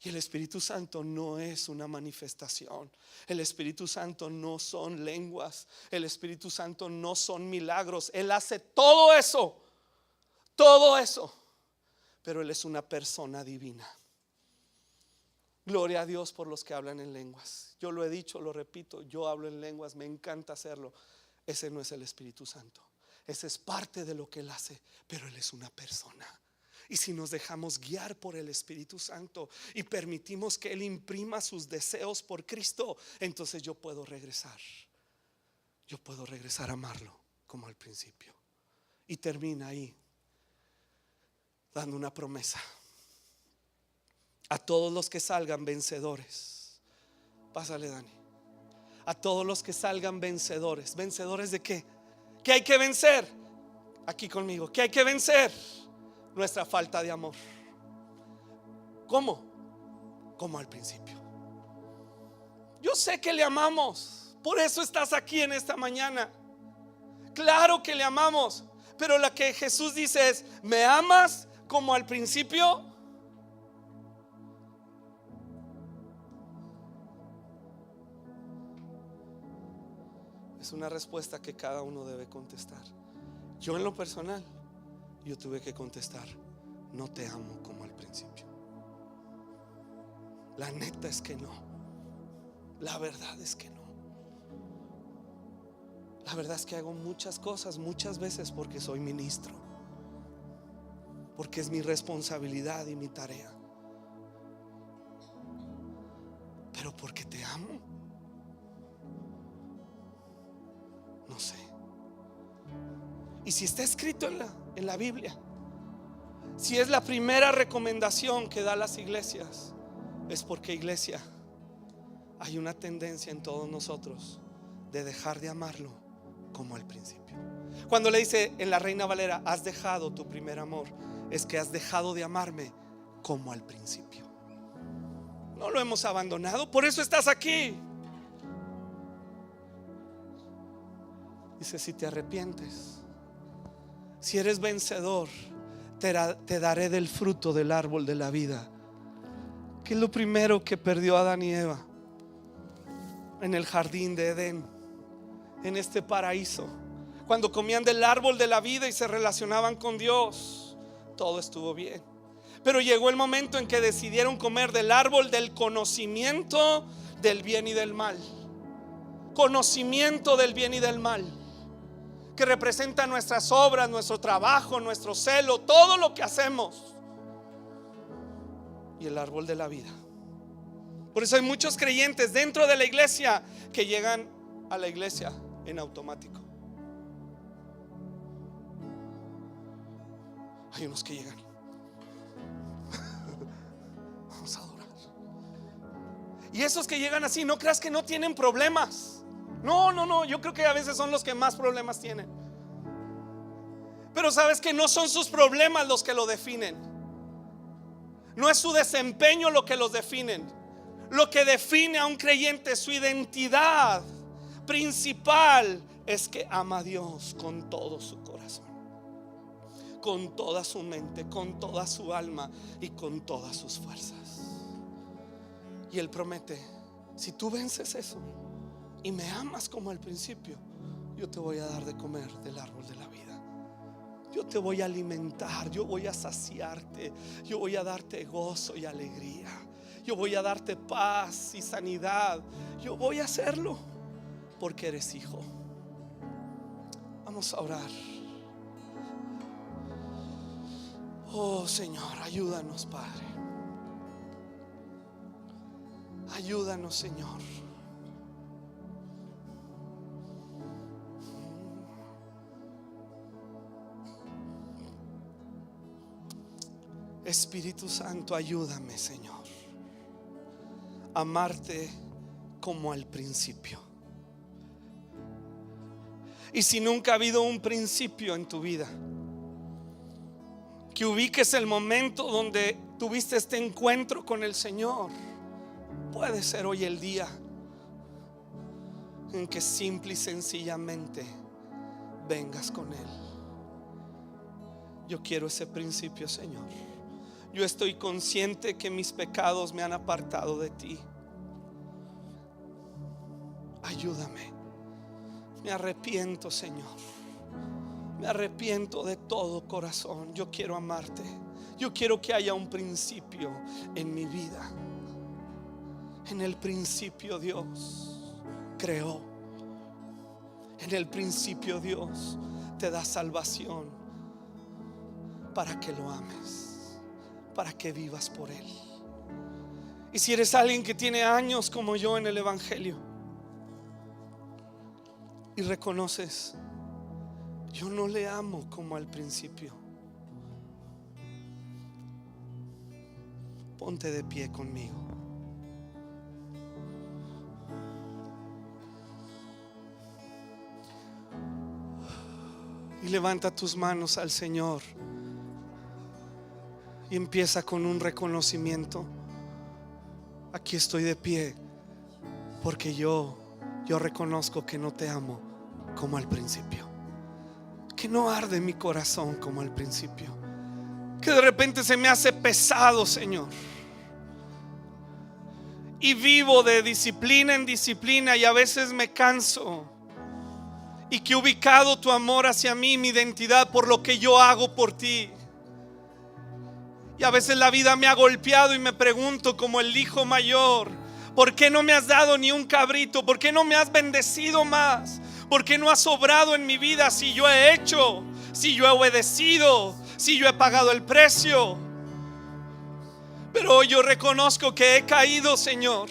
Y el Espíritu Santo no es una manifestación. El Espíritu Santo no son lenguas. El Espíritu Santo no son milagros. Él hace todo eso. Todo eso. Pero Él es una persona divina. Gloria a Dios por los que hablan en lenguas. Yo lo he dicho, lo repito, yo hablo en lenguas, me encanta hacerlo. Ese no es el Espíritu Santo. Ese es parte de lo que Él hace, pero Él es una persona. Y si nos dejamos guiar por el Espíritu Santo y permitimos que Él imprima sus deseos por Cristo, entonces yo puedo regresar. Yo puedo regresar a amarlo como al principio. Y termina ahí dando una promesa a todos los que salgan vencedores. Pásale, Dani. A todos los que salgan vencedores. ¿Vencedores de qué? ¿Qué hay que vencer? Aquí conmigo. ¿Qué hay que vencer? Nuestra falta de amor. ¿Cómo? Como al principio. Yo sé que le amamos, por eso estás aquí en esta mañana. Claro que le amamos, pero la que Jesús dice es: ¿me amas como al principio? Es una respuesta que cada uno debe contestar. Yo en lo personal, yo tuve que contestar: no te amo como al principio. La neta es que no. La verdad es que no. La verdad es que hago muchas cosas muchas veces porque soy ministro, porque es mi responsabilidad y mi tarea. Pero porque te amo, no sé. Y si está escrito en la Biblia, si es la primera recomendación que da las iglesias, es porque, iglesia, hay una tendencia en todos nosotros de dejar de amarlo como al principio. Cuando le dice en la Reina Valera: has dejado tu primer amor, es que has dejado de amarme como al principio. No lo hemos abandonado, por eso estás aquí. Dice: si te arrepientes, si eres vencedor, te daré del fruto del árbol de la vida. ¿Qué es lo primero que perdió Adán y Eva en el jardín de Edén, en este paraíso? Cuando comían del árbol de la vida y se relacionaban con Dios, todo estuvo bien. Pero llegó el momento en que decidieron comer del árbol del conocimiento del bien y del mal. Conocimiento del bien y del mal, que representa nuestras obras, nuestro trabajo, nuestro celo, todo lo que hacemos. Y el árbol de la vida. Por eso hay muchos creyentes dentro de la iglesia que llegan a la iglesia en automático. Hay unos que llegan: vamos a adorar. Y esos que llegan así, no creas que no tienen problemas. No, yo creo que a veces son los que más problemas tienen. Pero sabes que no son sus problemas los que lo definen. No es su desempeño lo que los definen. Lo que define a un creyente, su identidad principal, es que ama a Dios con todo su corazón, con toda su mente, con toda su alma y con todas sus fuerzas. Y Él promete: si tú vences eso y me amas como al principio, yo te voy a dar de comer del árbol de la vida. Yo te voy a alimentar, yo voy a saciarte, yo voy a darte gozo y alegría, yo voy a darte paz y sanidad. Yo voy a hacerlo porque eres hijo. Vamos a orar. Oh Señor, ayúdanos, Padre. Ayúdanos, Señor. Espíritu Santo, ayúdame, Señor, a amarte como al principio. Y si nunca ha habido un principio en tu vida, que ubiques el momento donde tuviste este encuentro con el Señor. Puede ser hoy el día en que simple y sencillamente vengas con Él. Yo quiero ese principio, Señor. yo estoy consciente que mis pecados me han apartado de ti. Ayúdame. Me arrepiento, Señor. Me arrepiento de todo corazón. Yo quiero amarte. Yo quiero que haya un principio en mi vida. En el principio Dios creó. En el principio Dios te da salvación para que lo ames, para que vivas por Él. Y si eres alguien que tiene años como yo en el Evangelio y reconoces, yo no le amo como al principio, ponte de pie conmigo. Y levanta tus manos al Señor y empieza con un reconocimiento. Aquí estoy de pie porque yo reconozco que no te amo como al principio, que no arde mi corazón como al principio, que de repente se me hace pesado, Señor, y vivo de disciplina en disciplina y a veces me canso. Y que he ubicado tu amor hacia mí, mi identidad, por lo que yo hago por ti. Y a veces la vida me ha golpeado y me pregunto, como el hijo mayor, ¿por qué no me has dado ni un cabrito? ¿Por qué no me has bendecido más? ¿Por qué no has sobrado en mi vida si yo he hecho, si yo he obedecido, si yo he pagado el precio? Pero hoy yo reconozco que he caído, Señor,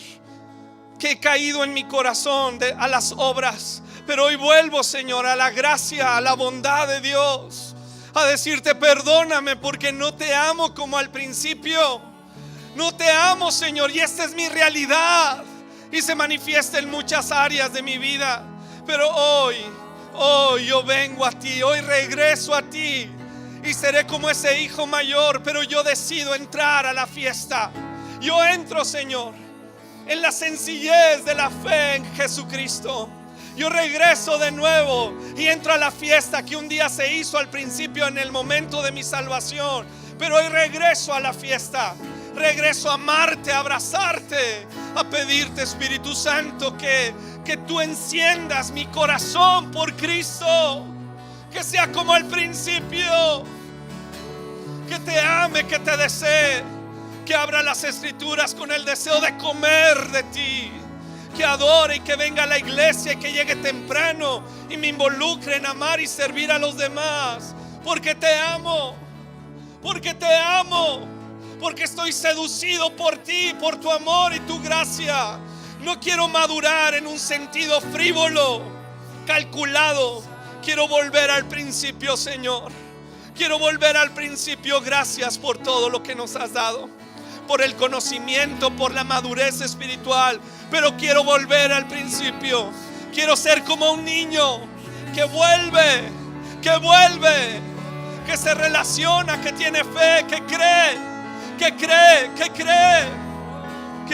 que he caído en mi corazón a las obras. Pero hoy vuelvo, Señor, a la gracia, a la bondad de Dios, a decirte perdóname porque no te amo como al principio. No te amo, Señor, y esta es mi realidad y se manifiesta en muchas áreas de mi vida. Pero hoy yo vengo a ti, hoy regreso a ti y seré como ese hijo mayor. Pero yo decido entrar a la fiesta. Yo entro, Señor, en la sencillez de la fe en Jesucristo. Yo regreso de nuevo y entro a la fiesta que un día se hizo al principio en el momento de mi salvación. Pero hoy regreso a la fiesta. Regreso a amarte, a abrazarte, a pedirte, Espíritu Santo, que tú enciendas mi corazón por Cristo. Que sea como al principio. Que te ame, que te desee. Que abra las escrituras con el deseo de comer de ti. Que adore y que venga a la iglesia y que llegue temprano y me involucre en amar y servir a los demás. Porque te amo. Porque te amo. Porque estoy seducido por ti, por tu amor y tu gracia. No quiero madurar en un sentido frívolo, calculado. Quiero volver al principio, Señor. Quiero volver al principio. Gracias por todo lo que nos has dado, por el conocimiento, por la madurez espiritual. Pero quiero volver al principio. Quiero ser como un niño que vuelve, que se relaciona, que tiene fe, que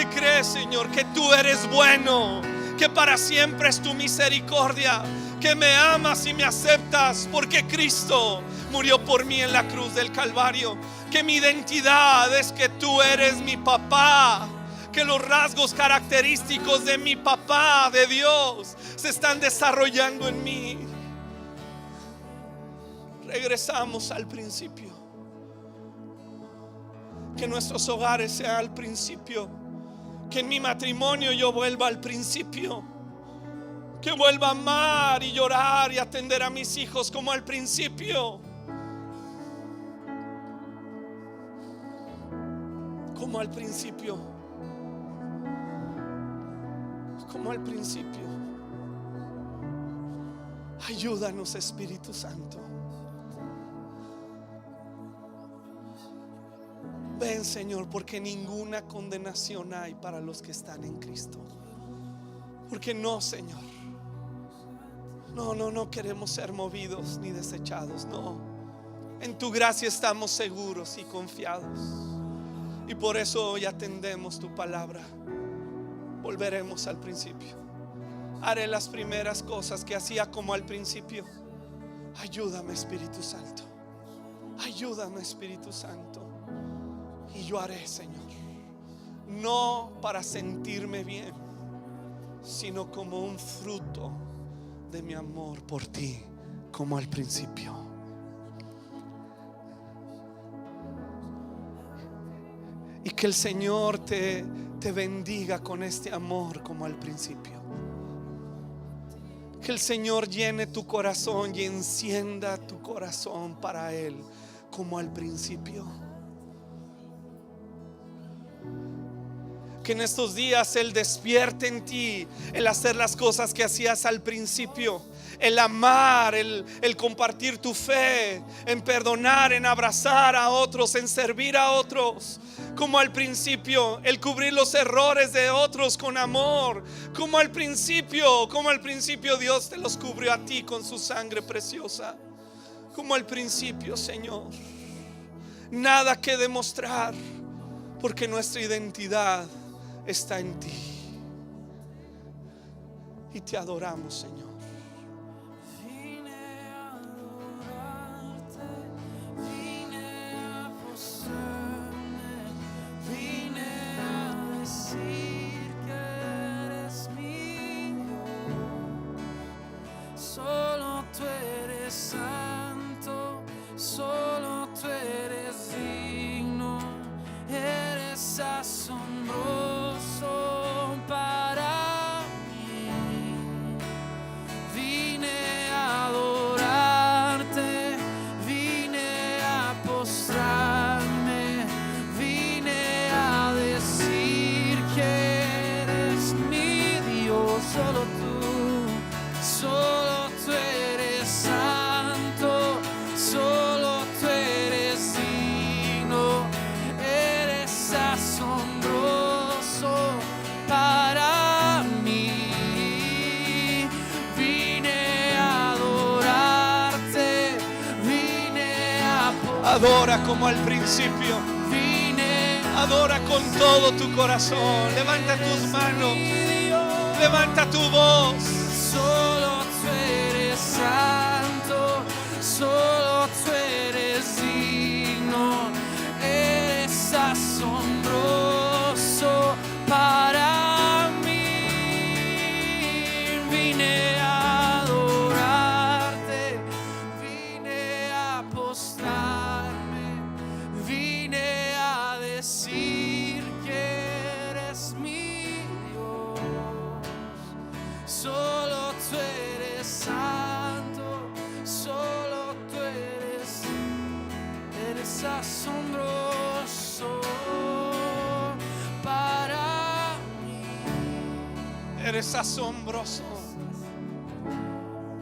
cree, Señor, que tú eres bueno, que para siempre es tu misericordia, que me amas y me aceptas porque Cristo murió por mí en la cruz del Calvario, que mi identidad es que tú eres mi papá, que los rasgos característicos de mi papá, de Dios, se están desarrollando en mí. Regresamos al principio. Que nuestros hogares sean al principio. Que en mi matrimonio yo vuelva al principio. Que vuelva a amar y llorar y atender a mis hijos como al principio. Como al principio. Como al principio. Ayúdanos, Espíritu Santo. Ven, Señor, porque ninguna condenación hay para los que están en Cristo. Porque no, Señor, no queremos ser movidos ni desechados. No, en tu gracia estamos seguros y confiados. Y por eso hoy atendemos tu palabra. Volveremos al principio. Haré las primeras cosas que hacía como al principio. Ayúdame, Espíritu Santo. Ayúdame, Espíritu Santo. Y yo haré, Señor, no para sentirme bien, sino como un fruto de mi amor por ti, como al principio. Y que el Señor te bendiga con este amor como al principio. Que el Señor llene tu corazón y encienda tu corazón para Él como al principio. Que en estos días Él despierte en ti el hacer las cosas que hacías al principio, el amar, el compartir tu fe, en perdonar, en abrazar a otros, en servir a otros, como al principio, el cubrir los errores de otros con amor, como al principio Dios te los cubrió a ti con su sangre preciosa, como al principio, Señor. Nada que demostrar, porque nuestra identidad está en ti. Y te adoramos, Señor. Vine a adorarte, vine a postrarme, vine a decir que eres mío. Solo tú eres santo, solo tú eres digno, eres asombroso para mí. Vine a adorarte, vine a postrarme, vine a decir que eres mi Dios. Solo tú eres santo, solo tú eres digno, eres asombroso para mí. Vine a adorarte, vine a Adora como al principio. vine Adora con todo tu corazón. Levanta tus manos, levanta tu voz. Solo tú eres santo, solo tú eres digno, eres asombroso para mí. Vine a adorarte, vine a postrarme, vine a decir que eres mi Dios. Solo tú eres santo, solo tú eres asombroso para mí. Eres asombroso.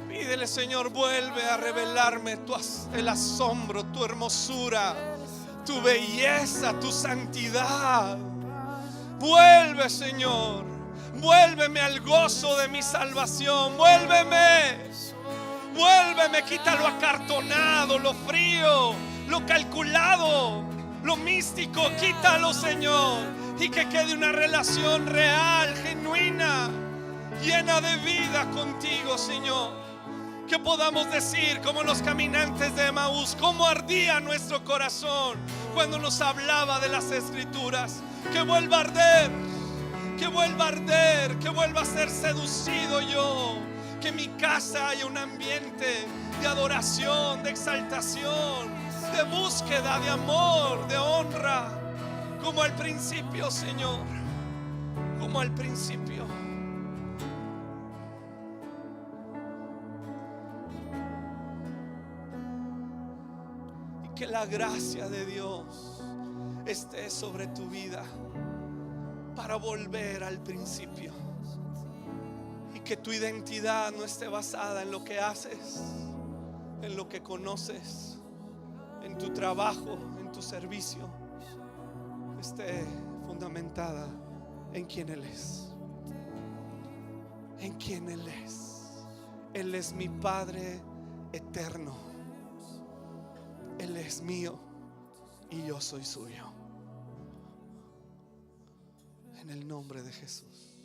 Pídele, Señor, vuelve a revelarme el asombro, tu hermosura, tu belleza, tu santidad. Vuelve, Señor. Vuélveme al gozo de mi salvación. Vuélveme, quita lo acartonado, lo frío, lo calculado, lo místico. Quítalo, Señor, y que quede una relación real, genuina, llena de vida contigo, Señor. Que podamos decir como los caminantes de Emaús, cómo ardía nuestro corazón cuando nos hablaba de las Escrituras. Que vuelva a arder, que vuelva a arder, que vuelva a ser seducido yo. Que en mi casa haya un ambiente de adoración, de exaltación, de búsqueda, de amor, de honra, como al principio, Señor, como al principio. Y que la gracia de Dios esté sobre tu vida para volver al principio, y que tu identidad no esté basada en lo que haces, en lo que conoces, en tu trabajo, en tu servicio, esté fundamentada en quién Él es, en quién Él es. Él es mi Padre eterno, Él es mío y yo soy suyo. En el nombre de Jesús.